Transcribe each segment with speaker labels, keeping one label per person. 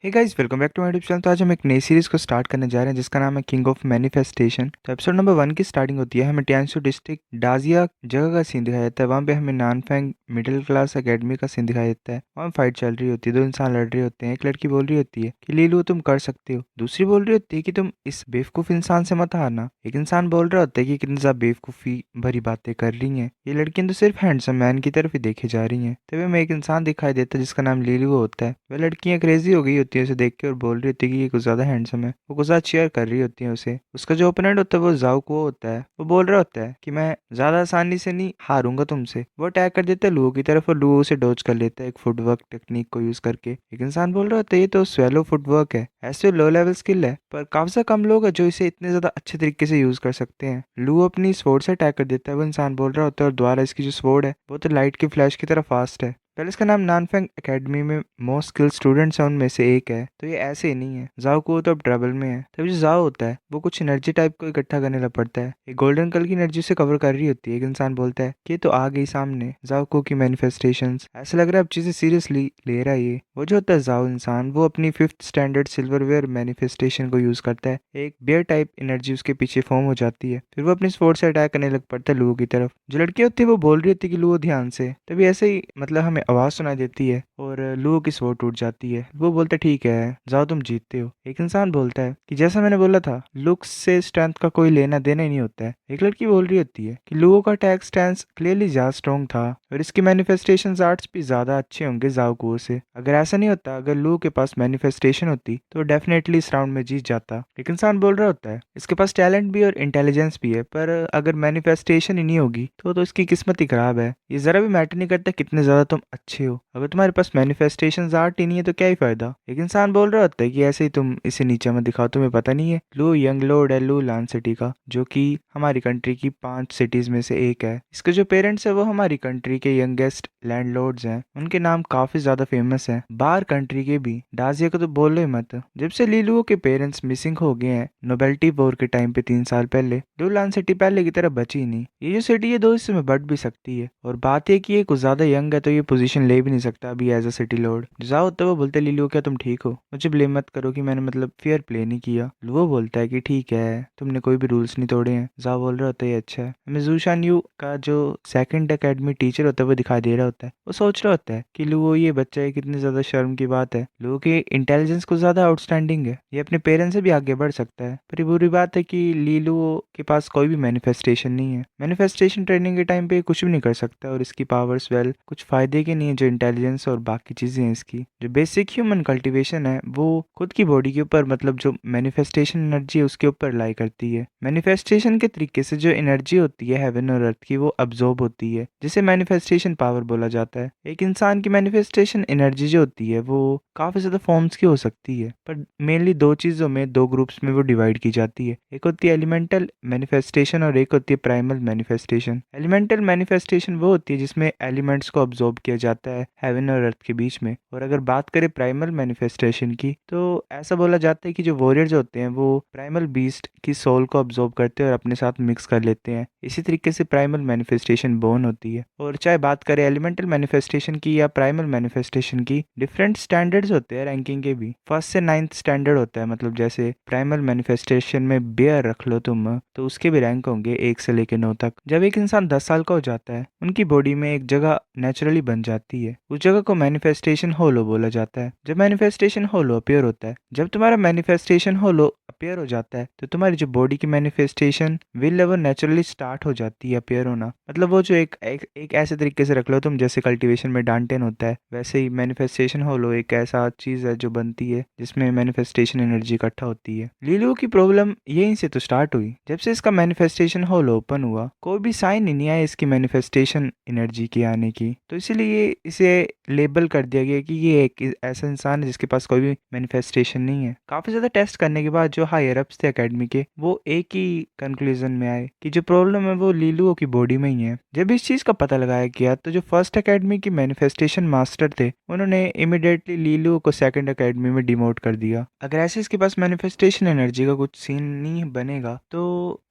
Speaker 1: Hey guys, welcome back to my YouTube channel. तो आज हम एक नई सीरीज को स्टार्ट करने जा रहे हैं जिसका नाम है किंग ऑफ मैनिफेस्टेशन। तो एपिसोड नंबर 1 की स्टार्टिंग होती है। हमें टियांशु डिस्ट्रिक्ट डाजिया जगह का सीन दिखाया जाता है। वहाँ पे हमें नानफेंग मिडिल क्लास एकेडमी का सीन दिखाया जाता है। वहाँ फाइट चल रही होती है, दो इंसान लड़ रहे होते हैं। एक लड़की बोल रही होती है कि लीलू तुम कर सकते हो, दूसरी बोल रही होती है कि तुम इस बेवकूफ इंसान से मत हारना। एक इंसान बोल रहा होता है कि कितनी ज्यादा बेवकूफी भरी बातें कर रही हैं, ये लड़कियां तो सिर्फ हैंडसम मैन की तरफ ही देखे जा रही हैं। तभी हमें एक इंसान दिखाई देता है जिसका नाम लीलू होता है। वह लड़कियां क्रेजी हो गई होती है उसे देख के और बोल रही होती है कि ये कुछ ज्यादा हैंडसम है। वो कुछ ज्यादा चेयर कर रही होती है उसे। उसका जो ओपोनेंट होता है वो जाओको होता है। वो बोल रहा होता है कि मैं ज्यादा आसानी से नहीं हारूंगा तुमसे। वो अटैक कर देता है लुओ की तरफ और लुओ उसे डोज कर लेता है एक फुटवर्क टेक्निक को यूज करके। एक इंसान बोल रहा होता है ये तो स्वेलो फुटवर्क है, ऐसे लो लेवल स्किल है, पर काफी कम लोग हैं जो इसे इतने ज्यादा अच्छे तरीके से यूज कर सकते हैं। लुओ अपनी स्वॉर्ड से अटैक कर देता है। वो इंसान बोल रहा होता है और द्वारा इसकी जो स्वॉर्ड है वो तो लाइट की फ्लैश की तरह फास्ट है। पहले इसका नाम नानफेंग एकेडमी में मोस्ट स्किल स्टूडेंट्स है उनमें से एक है। तो ये ऐसे ही नहीं है। जाओ को तो अब ट्रबल में है। तभी जो जाओ होता है वो कुछ एनर्जी टाइप को इकट्ठा करने लग पड़ता है। एक गोल्डन कलर की एनर्जी से कवर कर रही होती है। एक इंसान बोलता है कि ये तो आ गई सामने जाओ को की मैनिफेस्टेशंस। ऐसा लग रहा है अब चीजें सीरियसली ले रहा है ये। वो जो होता है जाओ इंसान, वो अपनी 5th स्टैंडर्ड सिल्वरवेयर मैनिफेस्टेशन को यूज करता है। एक बियर टाइप एनर्जी उसके पीछे फॉर्म हो जाती है। फिर वो अपनी स्वॉर्ड से अटैक करने लग पड़ता है लुओ की तरफ। जो लड़की होती है वो बोल रही होती है कि लुओ ध्यान से। तभी ऐसे ही मतलब हमें आवाज सुनाई देती है और लुओ की स्वॉर्ड टूट जाती है। वो बोलता है ठीक है जाओ तुम जीतते हो। एक इंसान बोलता है कि जैसा मैंने बोला था लुक्स से स्ट्रेंथ का कोई लेना देना ही नहीं होता है। एक लड़की बोल रही होती है कि लुओ का अटैक स्टैंस क्लियरली ज्यादा स्ट्रॉन्ग था और इसकी मैनिफेस्टेशन आर्ट्स भी ज्यादा अच्छे होंगे जाओकुओ से। अगर ऐसा नहीं होता, अगर लुओ के पास मैनिफेस्टेशन होती तो डेफिनेटली इस राउंड में जीत जाता। एक इंसान बोल रहा होता है इसके पास टैलेंट भी और इंटेलिजेंस भी है, पर अगर मैनिफेस्टेशन ही नहीं होगी तो इसकी किस्मत ही खराब है। ये जरा भी मैटर नहीं करता कितने ज्यादा तुम अच्छे हो, अगर तुम्हारे पास मैनिफेस्टेशन आर्ट ही नहीं है तो क्या ही फायदा। एक इंसान बोल रहा होता है कि ऐसे ही तुम इसे नीचे मत दिखाओ, तुम्हें पता नहीं है लू यंग लॉर्ड है लू लान सिटी का, जो कि हमारी कंट्री की 5 सिटीज में से एक है। इसके जो पेरेंट्स है वो हमारी कंट्री के यंगेस्ट लैंडलॉर्ड्स हैं। उनके नाम काफी ज्यादा फेमस है बाहर कंट्री के भी। डाजिया को तो बोलो ही मत। जब से लीलुओ के पेरेंट्स मिसिंग हो गए हैं नोबेल्टी वॉर के टाइम पे 3 साल पहले, लू लान सिटी पहले की तरह बची ही नहीं। ये जो सिटी है 2 हिस्से में बढ़ भी सकती है और बात है कि ये कुछ ज्यादा यंग है तो ये पोजीशन ले भी नहीं सकता अभी एज अ सिटी लॉर्ड। जाओ तो वो बोलते लीलुओ क्या तुम ठीक हो, मुझे ब्लेम मत करो कि मैंने मतलब फेयर प्ले नहीं किया। लुओ बोलता है कि ठीक है तुमने कोई भी रूल्स नहीं तोड़े हैं। जाओ बोल रहा होता है ये अच्छा है। हमें जूशान यू का जो सेकंड एकेडमी टीचर होता है वो दिखाई दे रहा होता है। वो सोच रहा होता है कि लुओ ये बच्चा है, कितनी ज्यादा शर्म की बात है। लुओ की इंटेलिजेंस को ज्यादा आउटस्टैंडिंग है, ये अपने पेरेंट्स से भी आगे बढ़ सकता है। पर ये बुरी बात है कि लीलुओ के पास कोई भी मैनिफेस्टेशन नहीं है। मैनिफेस्टेशन ट्रेनिंग के टाइम पे कुछ भी नहीं कर सकता और इसकी पावर्स वेल कुछ फायदे की नहीं है। जो इंटेलिजेंस और बाकी चीजें हैं इसकी जो बेसिक ह्यूमन कल्टीवेशन है वो खुद की बॉडी के ऊपर मतलब जो मैनिफेस्टेशन एनर्जी है उसके ऊपर लाई करती है। मैनिफेस्टेशन के तरीके से जो एनर्जी होती है हेवन और अर्थ की वो अब्जॉर्ब होती है, जिसे मैनिफेस्टेशन पावर बोला जाता है। एक इंसान की मैनिफेस्टेशन एनर्जी जो होती है वो काफी ज्यादा फॉर्म्स की हो सकती है, पर मेनली 2 चीजों में 2 ग्रुप्स में वो डिवाइड की जाती है। एक होती है एलिमेंटल मैनिफेस्टेशन और एक होती है प्राइमल मैनिफेस्टेशन। एलिमेंटल मैनिफेस्टेशन वो होती है जिसमें एलिमेंट्स को अब्जॉर्ब किया जाता है हेवन और अर्थ के बीच में। और अगर बात करें प्राइमल मैनिफेस्टेशन की तो ऐसा बोला जाता है कि जो वॉरियर्स होते हैं वो प्राइमल बीस्ट की सोल को अब्जॉर्ब करते हैं और अपने साथ मिक्स कर लेते हैं। इसी तरीके से प्राइमल मैनिफेस्टेशन बोर्न होती है। और चाहे बात करें एलिमेंटल मैनिफेस्टेशन की या प्राइमल मैनिफेस्टेशन की, डिफरेंट स्टैंडर्ड्स होते हैं रैंकिंग के भी। 1st से 9th स्टैंडर्ड होता है, मतलब जैसे प्राइमल मैनिफेस्टेशन में बेयर रख लो तुम तो उसके भी रैंक होंगे 1 से लेकर 9 तक। जब एक इंसान 10 साल का हो जाता है उनकी बॉडी में एक जगह नेचुरली बन जाती है। उस जगह को मैनिफेस्टेशन होलो बोला जाता है। जब मैनिफेस्टेशन होलो अपीयर होता है, जब तुम्हारा मैनिफेस्टेशन होलो अपीयर हो जाता है तो तुम्हारी जो बॉडी की manifestation will level naturally start हो जाती है अपीयर होना। मतलब वो जो एक ऐसे तरीके से रख लो तुम, जैसे कल्टीवेशन में डांटेन होता है वैसे ही मैनिफेस्टेशन होलो एक ऐसा चीज है जो बनती है जिसमें मैनिफेस्टेशन एनर्जी इकट्ठा होती है। लीलू की प्रॉब्लम यहीं से तो स्टार्ट हुई। जब से इसका मैनिफेस्टेशन होलो ओपन हुआ कोई भी साइन ही नहीं आया इसकी मैनिफेस्टेशन एनर्जी के आने की, तो इसीलिए इसे लेबल कर दिया गया कि ये एक ऐसा इंसान है जिसके पास कोई भी मैनिफेस्टेशन नहीं है। काफी ज्यादा टेस्ट करने के बाद जो हायर अप्स थे एकेडमी के वो एक ही कंक्लूजन में आए कि जो प्रॉब्लम है वो लीलुओ की बॉडी में ही है। जब इस चीज का पता लगाया गया तो जो फर्स्ट एकेडमी की मैनिफेस्टेशन मास्टर थे उन्होंने इमिडिएटली लू को सेकंड एकेडमी में डिमोट कर दिया। अगर ऐसे इसके पास मैनिफेस्टेशन एनर्जी का कुछ सीन नहीं बनेगा तो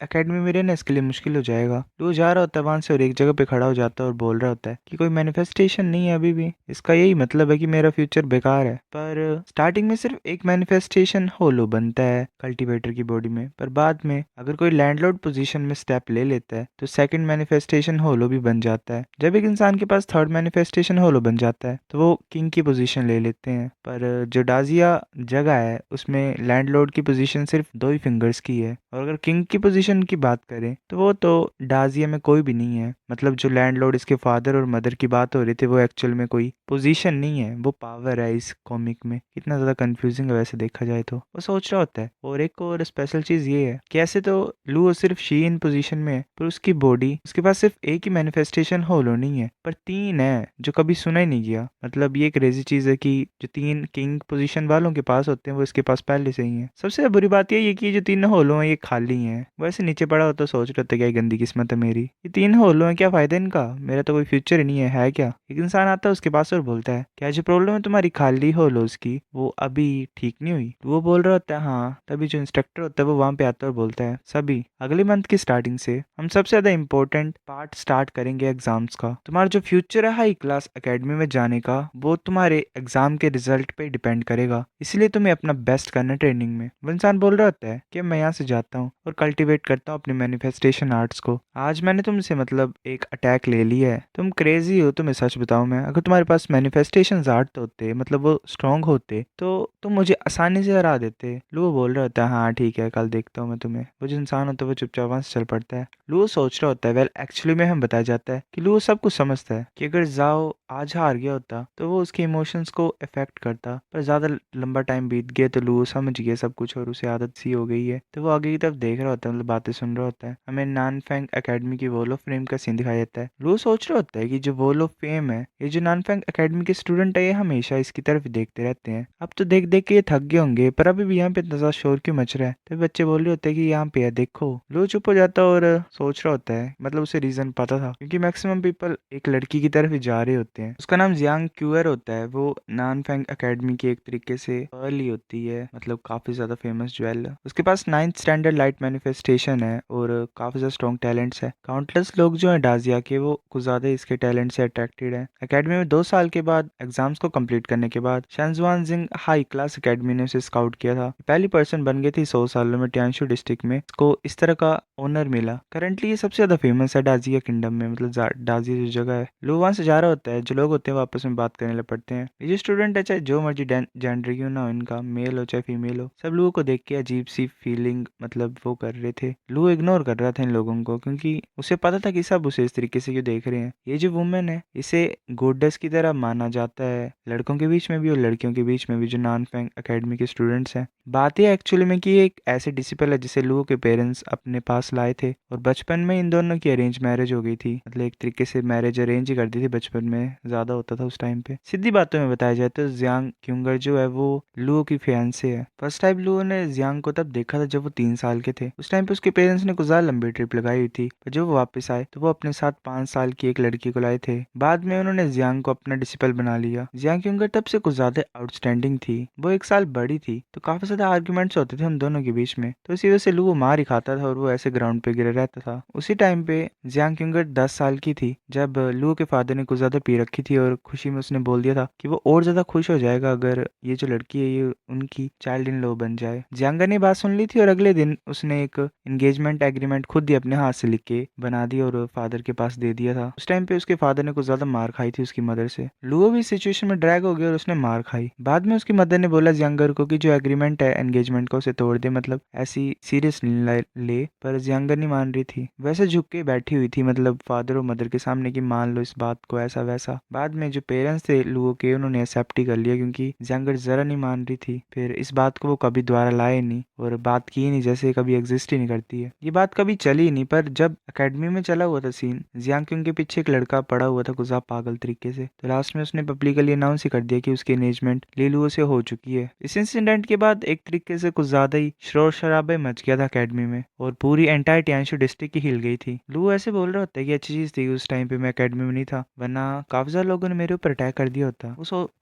Speaker 1: एकेडमी में रहना इसके लिए मुश्किल हो जाएगा। लू जा रहा होता है वहां से और एक जगह पे खड़ा हो जाता है और बोल रहा होता है कि कोई मैनिफेस्टेशन नहीं है अभी भी, इसका यही मतलब है कि मेरा फ्यूचर बेकार है। पर स्टार्टिंग में सिर्फ एक मैनिफेस्टेशन होलो बनता है कल्टीवेटर की बॉडी में, पर बाद में अगर कोई लैंडलॉर्ड पोजीशन में स्टेप ले लेता है तो सेकंड मैनिफेस्टेशन होलो भी बन जाता है। जब एक इंसान के पास थर्ड मैनिफेस्टेशन होलो बन जाता है तो वो किंग की पोजीशन ले लेते हैं। पर जो डाजिया जगह है उसमें लैंडलॉर्ड की पोजीशन सिर्फ 2 ही फिंगर्स की है, और अगर किंग की पोजीशन की बात करें तो वो तो डाजिया में कोई भी नहीं है। मतलब जो लैंडलॉर्ड इसके फादर और मदर की बात हो रही थी वो एक्चुअल में कोई पोजीशन नहीं है, वो पावर है इस कॉमिक में। कितना ज़्यादा कंफ्यूजिंग है वैसे देखा जाए तो। वो सोच रहा होता है। और एक और स्पेशल चीज़ ये है कि ऐसे तो लू सिर्फ शी इन पोजीशन में है, पर उसकी बॉडी, उसके पास सिर्फ एक ही मैनिफेस्टेशन होलो नहीं है पर 3 है जो कभी सुना ही नहीं गया। मतलब ये क्रेजी चीज़ है कि जो 3 किंग पोजीशन वालों के पास होते हैं वो इसके पास पहले से ही है। सबसे बुरी बात ये है कि जो 3 होलो हैं ये खाली हैं। वैसे नीचे पड़ा हो तो सोच रहे होते क्या गंदी किस्मत है मेरी, ये 3 होलो हैं, क्या फायदा इनका, मेरा तो कोई फ्यूचर ही नहीं है क्या। एक इंसान आता है उसके पास और बोलता है क्या जो प्रॉब्लम है तुम्हारी खाली होलोज की वो अभी ठीक नहीं हुई। तो वो बोल रहा होता है हाँ। तभी जो इंस्ट्रक्टर होता है वो वहां पे आता है और बोलता है सभी अगले मंथ की स्टार्टिंग से हम सबसे ज्यादा इंपॉर्टेंट पार्ट स्टार्ट करेंगे एग्जाम्स का। तुम्हारा जो फ्यूचर है हाई क्लास एकेडमी में जाने का वो तुम्हारे एग्जाम के रिजल्ट पे डिपेंड करेगा, इसलिए तुम्हें अपना बेस्ट करना है ट्रेनिंग में। वो इंसान बोल रहा होता है कि मैं यहाँ से जाता हूँ और कल्टीवेट करता हूँ अपने मैनिफेस्टेशन आर्ट्स को। आज मैंने तुमसे मतलब एक अटैक ले लिया है, तुम क्रेजी हो। तुम्हें सच बताऊं मैं, अगर तुम्हारे पास मैनिफेस्टेशन आर्ट होते मतलब वो स्ट्रांग होते तो तुम मुझे आसानी से हरा देते। लुओ बोल रहा होता है हाँ ठीक है कल देखता हूँ मैं तुम्हें। वो जो इंसान होता है वो चुपचाप वहां से चल पड़ता है। लुओ सोच रहा होता है वेल एक्चुअली में हम बताया जाता है कि लुओ सब कुछ समझता है कि अगर जाओ आज हार गया होता तो वो उसके इमोशंस को इफेक्ट करता, पर ज्यादा लंबा टाइम बीत गया तो लुओ समझ गया सब कुछ और उसे आदत सी हो गई है। तो वो आगे की तरफ देख रहा होता है, मतलब बातें सुन रहा होता है। हमें नानफेंग एकेडमी की वॉल ऑफ फेम का सीन दिखाया जाता है। लुओ सोच रहा होता है कि जो वॉल ऑफ फेम है, ये जो नानफेंग एकेडमी के स्टूडेंट है ये हमेशा इसकी तरफ देखते रहते हैं। अब तो देख देख के ये थक गए होंगे, पर अभी भी यहाँ पे इतना ज्यादा शोर क्यों मच रहा है। तो बच्चे बोल रहे होते हैं कि यहाँ पे है देखो। लुओ चुप हो जाता है और सोच रहा होता है, मतलब उसे रीजन पता था क्योंकि मैक्सिमम पीपल एक लड़की की तरफ ही जा रहे होते हैं। उसका नाम जियांग क्यूअर होता है। वो नानफेंग एकेडमी की एक तरीके से अर्ली होती है, मतलब काफी ज्यादा फेमस ज्वेल। उसके पास 9th स्टैंडर्ड लाइट मैनिफेस्टेशन है और काफी ज्यादा स्ट्रॉन्ग टैलेंट्स है। काउंटलेस लोग जो है डाजिया के वो कुछ ज्यादा इसके टैलेंट से अट्रैक्टेड है। एकेडमी में 2 साल के बाद एग्जाम्स को कंप्लीट करने के बाद शंजुआन जिंग हाई क्लास एकेडमी ने उसे स्काउट किया था। पहली पर्सन बन गई थी 100 सालों में टियानशु डिस्ट्रिक्ट में इसको इस तरह का ऑनर मिला। करंटली ये सबसे ज्यादा फेमस है डाजिया किंगडम में, मतलब डाजिया जो जगह है। लोग वहां से जा रहा होता है, जो लोग होते हैं वो आपस में बात करने लग पड़ते हैं। ये जो स्टूडेंट है चाहे जो मर्जी जेंडर क्यों ना हो इनका, मेल हो चाहे फीमेल हो, सब लोगों को देख के अजीब सी फीलिंग मतलब वो कर रहे थे। लू इग्नोर कर रहा था इन लोगों को क्योंकि उसे पता था कि सब उसे इस तरीके से क्यों देख रहे हैं। ये जो वुमेन है इसे गोडेस की तरह माना जाता है लड़कों के बीच में भी और लड़कियों के बीच में भी जो नानफेंग एकेडमी के स्टूडेंट्स हैं। बात यह एक्चुअली में कि एक ऐसे डिसिपल है जिसे लू के पेरेंट्स अपने पास लाए थे और बचपन में इन दोनों की अरेंज मैरिज हो गई थी। मतलब एक तरीके से मैरिज अरेंज ही कर दी थी, बचपन में ज्यादा होता था उस टाइम पे। सीधी बातों में बताया जाए तो जियांग क्यूंगर जो है वो लुओ की फियांसे है। फर्स्ट टाइम लुओ ने जियांग को तब देखा था जब वो 3 साल के थे। उस टाइम पे उसके पेरेंट्स ने कुछ ज्यादा लंबी ट्रिप लगाई हुई थी, पर जब वो वापस आए तो वो अपने साथ 5 साल की एक लड़की को लाए थे। बाद में उन्होंने जियांग को अपना डिसिपल बना लिया। जियांग क्यूंगर तब से कुछ ज्यादा आउटस्टैंडिंग थी। वो 1 साल बड़ी थी तो काफी ज्यादा आर्ग्यूमेंट्स होते थे उन दोनों के बीच में, तो इसी वजह से लुओ मार ही खाता था और वो ऐसे ग्राउंड पे गिरे रहता था। उसी टाइम पे जियांग क्यूंगर 10 साल की थी जब लुओ के फादर ने कुछ ज्यादा पी रखी थी और खुशी में उसने बोल दिया था कि वो और ज्यादा खुश हो जाएगा अगर ये जो लड़की है ये उनकी चाइल्ड इन लॉ बन जाए। जियांग ने बात सुन ली थी और अगले दिन उसने एक एंगेजमेंट एग्रीमेंट खुद ही अपने हाथ से लिख के बना दिया और फादर के पास दे दिया था। उस टाइम पे उसके फादर ने कुछ ज्यादा मार खाई थी उसकी मदर से। लुओ भी सिचुएशन में ड्रैग हो गया और उसने मार खाई। बाद में उसकी मदर ने बोला जियांगर को कि जो एग्रीमेंट है एंगेजमेंट का उसे तोड़ दे, मतलब ऐसी सीरियस ले, पर जियांगर नहीं मान रही थी। वैसे झुक के बैठी हुई थी मतलब फादर और मदर के सामने कि मान लो इस बात को ऐसा वैसा। बाद में जो पेरेंट्स थे लुओ के उन्होंने एक्सेप्ट ही कर लिया क्योंकि जियांगर जरा नहीं मान रही थी। फिर इस बात को वो कभी दोबारा लाए नहीं और बात की नहीं, जैसे कभी एग्जिस्ट ही नहीं करती है। ये बात कभी चली ही नहीं। पर जब एकेडमी में चला हुआ था सीन, जियांग क्यूंग के पीछे एक लड़का पड़ा हुआ था कुछ पागल तरीके से, तो लास्ट में उसने पब्लिकली अनाउंस ही कर दिया कि उसकी एंगेजमेंट लीलुओ से हो चुकी है। इस इंसिडेंट के बाद एक तरीके से कुछ ज्यादा ही शोर शराबे मच गया था एकेडमी में और पूरी एंटायर टियानशु डिस्ट्रिक्ट ही हिल गई थी। लुओ ऐसे बोल रहा होता है कि अच्छी चीज थी उस टाइम पे मैं एकेडमी में नहीं था, वरना काफी ज्यादा लोगों ने मेरे ऊपर अटैक कर दिया होता।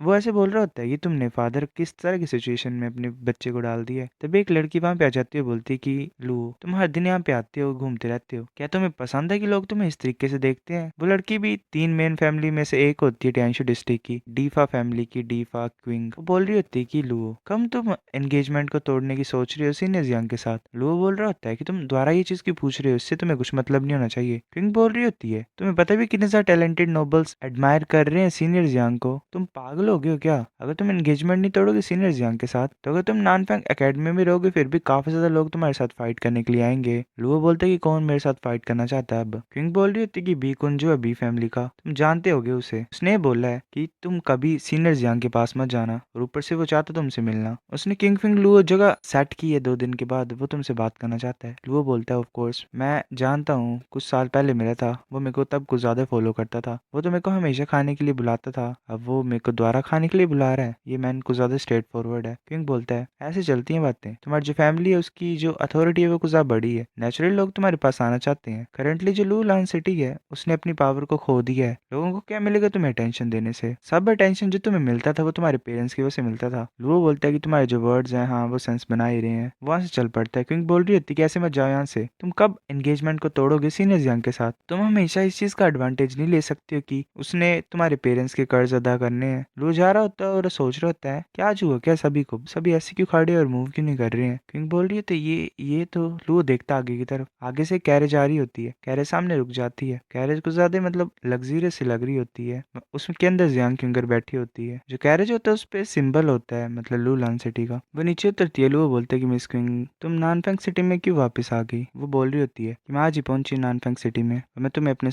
Speaker 1: वो ऐसे बोल रहा होता है, ये तुमने फादर किस तरह की सिचुएशन में अपने बच्चे को डाल दिया है। तभी एक लड़की वहां पे आ जाती है, बोलती है कि लू, तुम हर दिन यहाँ पे आते हो, घूमते रहते हो, क्या तुम्हें पसंद है कि लोग तुम्हें इस तरीके से देखते हैं। वो लड़की भी 3 मेन फैमिली में से एक होती है टियांशु डिस्ट्रिक्ट की, डीफा फैमिली की, डीफा क्विंग। वो बोल रही होती है कि लू, कम तुम एंगेजमेंट को तोड़ने की सोच रही हो सीनियर यंग के साथ। लू बोल रहा होता है कि तुम दोबारा ये चीज क्यों पूछ रहे हो, इससे तुम्हें कुछ मतलब नहीं होना चाहिए। क्विंग बोल रही होती है, तुम्हें पता भी कितने सारे टैलेंटेड नोबल्स एडमायर कर रहे हैं सीनियर जियांग को, तुम पागल हो गए हो क्या। अगर तुम एंगेजमेंट नहीं तोड़ोगे सीनियर जियांग के साथ, तो अगर तुम नानफैंग एकेडमी में रहोगे फिर भी काफी ज्यादा लोग तुम्हारे साथ फाइट करने के लिए आएंगे। लुओ बोलते हैं कि कौन मेरे साथ फाइट करना चाहता है अब। क्विंग बोल रही होती है कि बी कुंजो है बी फैमिली का, तुम जानते होगे उसे, उसने बोला है कि तुम कभी सीनियर जियांग के पास मत जाना, और ऊपर से वो चाहता तुमसे मिलना। उसने किंग फिंग लुओ जगह सेट की है 2 दिन के बाद, वो तुमसे बात करना चाहता है। लुओ बोलता है ऑफ कोर्स मैं जानता हूँ, कुछ साल पहले मिला था, वो मेरे को तब कुछ ज्यादा फॉलो करता था, वो तो मेरे को हमेशा खाने के लिए बुलाता था, अब वो मेरे को दोबारा खाने के लिए बुला रहा है, ये मैन कुछ ज्यादा स्ट्रेट फॉरवर्ड है। किंग बोलता है ऐसे चलती हैं बातें, तुम्हारी जो फैमिली है उसकी जो अथॉरिटी है वो कुछ ज्यादा बड़ी है, नेचुरली लोग तुम्हारे पास आना चाहते हैं। करंटली जो लू लान सिटी है उसने अपनी पावर को खो दिया है, लोगों को क्या मिलेगा तुम्हें अटेंशन देने से, सब अटेंशन जो तुम्हें मिलता था वो तुम्हारे पेरेंट्स की वजह से मिलता था। लू बोलता है कि तुम्हारे जो वर्ड्स हैं हाँ वो सेंस बना ही रहे हैं, वहां से चल पड़ता है। क्विंग बोल रही होती है कि ऐसे मत जाओ यहाँ से, तुम कब एंगेजमेंट को तोड़ोगे सीनियर यंग के साथ, तुम हमेशा इस चीज का एडवांटेज नहीं ले सकते हो कि उसने तुम्हारे पेरेंट्स के कर्ज अदा करने हैं। लू जा रहा होता है और सोच रहा होता है क्या आज हुआ क्या सभी को, सभी ऐसे क्यों खड़े और मूव क्यों नहीं कर रहे हैं। क्विंग बोल रही है तो ये तो लू देखता आगे की तरफ, आगे से कैरेज आ रही होती है, कैरेज सामने रुक जाती है, कैरेज कुछ ज्यादा मतलब लग्जरियस सी लग रही होती है, उसके अंदर जियांग क्विंगर बैठी होती है, जो कैरेज होता है उस पे सिंबल होता है मतलब लू लान सिटी का। वो नीचे उतरती है, लू बोलते है कि मिस क्विंग तुम नानफेंग सिटी में क्यों वापस आ गई। वो बोल रही होती है कि मैं आज ही पहुंची नानफेंग सिटी में, और मैं तुम्हें अपने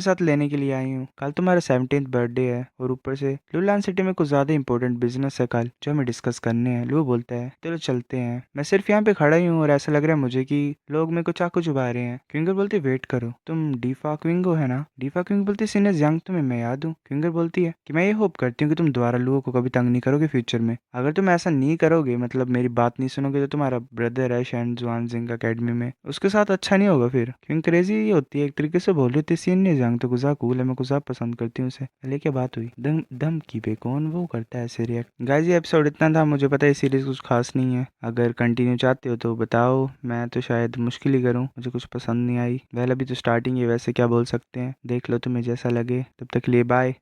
Speaker 1: साथ लेने के लिए आई हूँ, कल तुम्हारा 17th बर्थडे है, और ऊपर से लुलान सिटी में कुछ ज्यादा इंपॉर्टेंट बिजनेस है कल जो हमें डिस्कस करने हैं। लू बोलता है चलो चलते हैं, मैं सिर्फ यहाँ पे खड़ा ही हूँ और ऐसा लग रहा है मुझे कि लोग मेरे को चाकू चुभा रहे हैं। क्विंगर बोलती है वेट करो, तुम डीफा क्विंगो है ना। डीफा क्विंग बोलती है सीनियर यंग तुम्हें मैं याद हूँ। क्विंगर बोलती है कि मैं ये होप करती हूँ कि तुम दोबारा लुओ को कभी तंग नहीं करोगे फ्यूचर में, अगर तुम ऐसा नहीं करोगे मतलब मेरी बात नहीं सुनोगे, तो तुम्हारा ब्रदर है शैन जुआन जिंग अकेडमी में, उसके साथ अच्छा नहीं होगा फिर। क्विंग क्रेजी ये होती है एक तरीके से बोल रही थी सीनियर यंग तो गुजा कूल है, मैं गुजा पसंद करती हूँ उसे। पहले क्या बात हुई, दम दम की पे कौन वो करता है ऐसे रिएक्ट। गाइस ये एपिसोड इतना था, मुझे पता है सीरीज कुछ खास नहीं है, अगर कंटिन्यू चाहते हो तो बताओ, मैं तो शायद मुश्किल ही करूँ, मुझे कुछ पसंद नहीं आई। वेल अभी तो स्टार्टिंग है, वैसे क्या बोल सकते हैं, देख लो तुम्हें जैसा लगे, तब तक के लिए बाय।